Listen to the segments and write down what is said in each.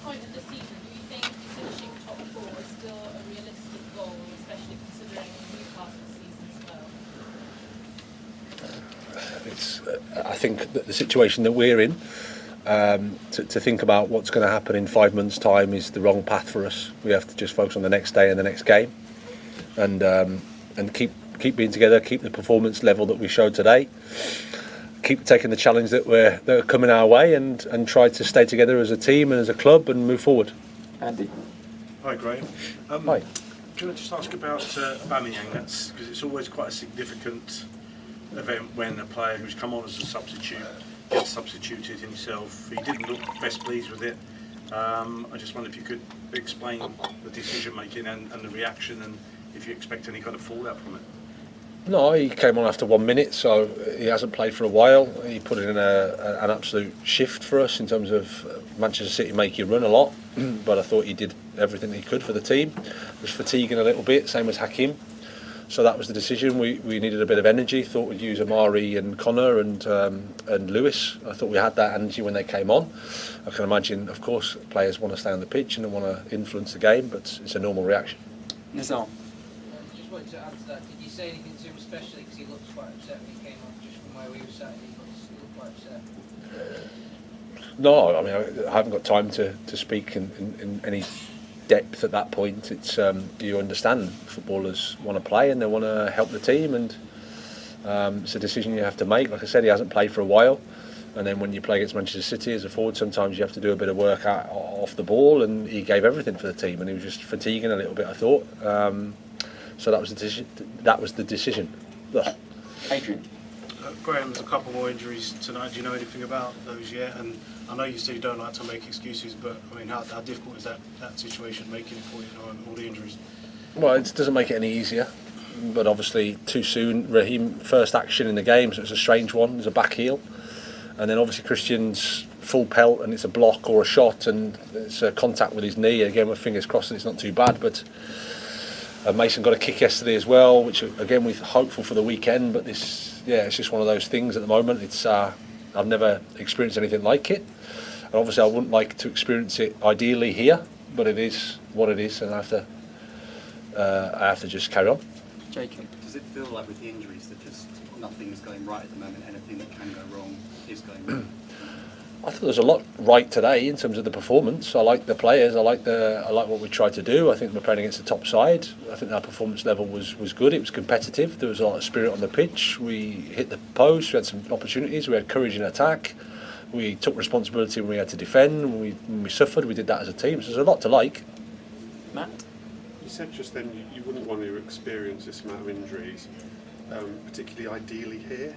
point in the season, do you think finishing top four is still a realistic goal, especially considering Newcastle's season as well? I think that the situation that we're in, to think about what's going to happen in 5 months' time is the wrong path for us. We have to just focus on the next day and the next game, and keep being together, keep the performance level that we showed today, keep taking the challenge that are coming our way, and try to stay together as a team and as a club and move forward. Andy. Hi, Graham. Hi. Can I just ask about Aubameyang? That's because it's always quite a significant event when a player who's come on as a substitute gets substituted himself. He didn't look best pleased with it. I just wonder if you could explain the decision making and the reaction, and if you expect any kind of fallout from it. No, he came on after 1 minute, so he hasn't played for a while. He put in an absolute shift for us in terms of Manchester City make you run a lot, but I thought he did everything he could for the team. Was fatiguing a little bit, same as Hakim. So that was the decision. We needed a bit of energy. Thought we'd use Amari and Connor and Lewis. I thought we had that energy when they came on. I can imagine, of course, players want to stay on the pitch and want to influence the game, but it's a normal reaction. Nizam. Just wanted to add to that. Did you say anything to him especially because he looked quite upset when he came off? Just from where we were sat, he looked quite upset. No, I mean I haven't got time to speak in any depth at that point. It's you understand footballers want to play and they want to help the team, and it's a decision you have to make. Like I said, he hasn't played for a while, and then when you play against Manchester City as a forward, sometimes you have to do a bit of work off the ball, and he gave everything for the team, and he was just fatiguing a little bit, I thought. So that was the decision. Adrian. Graham, there's a couple more injuries tonight. Do you know anything about those yet? And I know you said you don't like to make excuses, but I mean, how difficult is that situation making it for you, all the injuries? Well, it doesn't make it any easier, but obviously too soon. Raheem, first action in the game, so it's a strange one. There's a back heel, and then obviously Christian's full pelt, and it's a block or a shot, and it's a contact with his knee. Again, with fingers crossed, it's not too bad, but. Mason got a kick yesterday as well, which again we're hopeful for the weekend. But it's just one of those things at the moment. It's I've never experienced anything like it, and obviously I wouldn't like to experience it ideally here, but it is what it is, and I have to just carry on. Jacob. Does it feel like with the injuries that just nothing's going right at the moment? Anything that can go wrong is going wrong? I thought there's a lot right today in terms of the performance. I like the players. I like what we tried to do. I think we're playing against the top side. I think our performance level was good. It was competitive. There was a lot of spirit on the pitch. We hit the post. We had some opportunities. We had courage in attack. We took responsibility when we had to defend. When we suffered, we did that as a team. So there's a lot to like. Matt. You said just then you wouldn't want to experience this amount of injuries, particularly ideally here.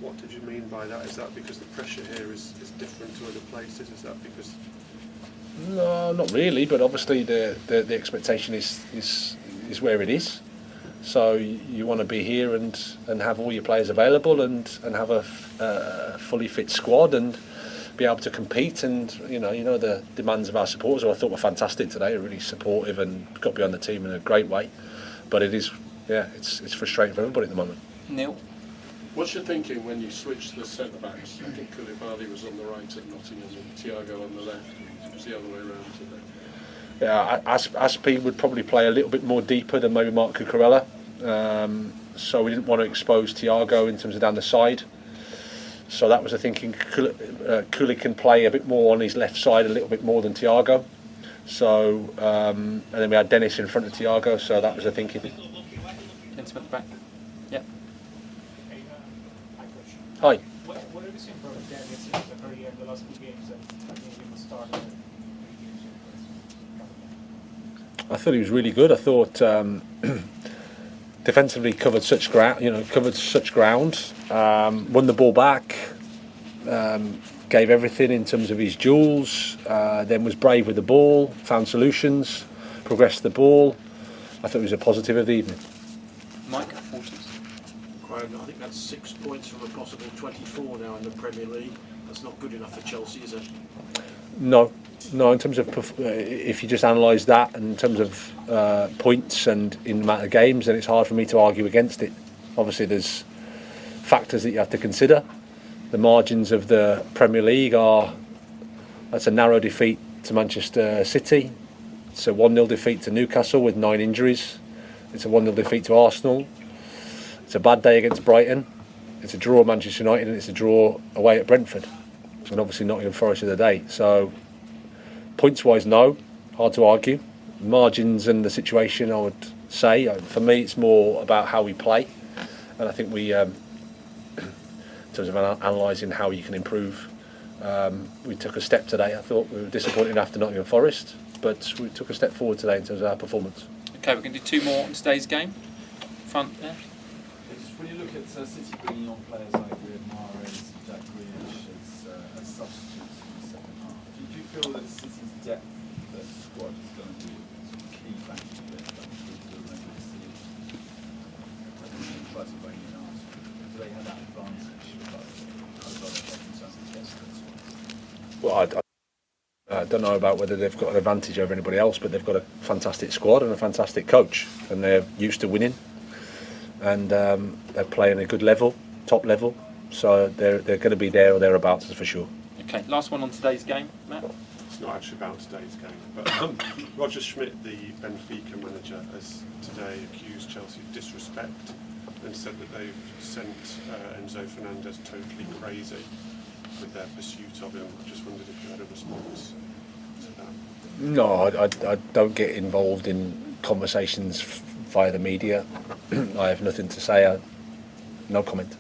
What did you mean by that? Is that because the pressure here is different to other places? Is that because... No, not really, but obviously the expectation is where it is. So you want to be here and have all your players available and have a fully fit squad and be able to compete, and you know the demands of our supporters, who I thought were fantastic today, really supportive and got behind the team in a great way. But it is, it's frustrating for everybody at the moment. Neil. What's your thinking when you switch the centre-backs? I think Koulibaly was on the right at Nottingham and Thiago on the left. It was the other way around today. Yeah, Aspi would probably play a little bit more deeper than maybe Marc Cucurella. So we didn't want to expose Thiago in terms of down the side. So that was the thinking. Koulibaly can play a bit more on his left side, a little bit more than Thiago. So and then we had Dennis in front of Thiago. So that was the thinking. Gentleman at the back. Yeah. Hi. What have you seen from Dennis in the career in the last few games that he was starting? I thought he was really good. I thought defensively covered such ground, won the ball back, gave everything in terms of his duels, then was brave with the ball, found solutions, progressed the ball. I thought it was a positive of the evening. Mike, Horses. I think that's 6 points from a possible 24 now in the Premier League. That's not good enough for Chelsea, is it? No. In terms of if you just analyse that in terms of points and in the amount of games, then it's hard for me to argue against it. Obviously, there's factors that you have to consider. The margins of the Premier League that's a narrow defeat to Manchester City. It's a 1-0 defeat to Newcastle with 9 injuries. It's a 1-0 defeat to Arsenal. It's a bad day against Brighton. It's a draw at Manchester United, and it's a draw away at Brentford. And obviously Nottingham Forest of the day. So points-wise, no. Hard to argue. Margins and the situation, I would say. For me, it's more about how we play. And I think we, in terms of analysing how you can improve, we took a step today. I thought we were disappointed after Nottingham Forest, but we took a step forward today in terms of our performance. Okay, we're going to do 2 more on today's game. Front there. When you look at City bringing on players like Mahrez, Zakaria as substitutes in the second half, do you feel that City's depth of their squad is going to be a key factor for them going through to the regular season? I think they try to bring in Arsenal. Do they have that advantage over the Well, I don't know about whether they've got an advantage over anybody else, but they've got a fantastic squad and a fantastic coach, and they're used to winning, and they're playing at a good level, top level, so they're going to be there or thereabouts for sure. Okay, last one on today's game, Matt. It's not actually about today's game, but Roger Schmidt, the Benfica manager, has today accused Chelsea of disrespect and said that they've sent Enzo Fernandez totally crazy with their pursuit of him. I just wondered if you had a response to that. No, I don't get involved in conversations via the media. I have nothing to say. No comment.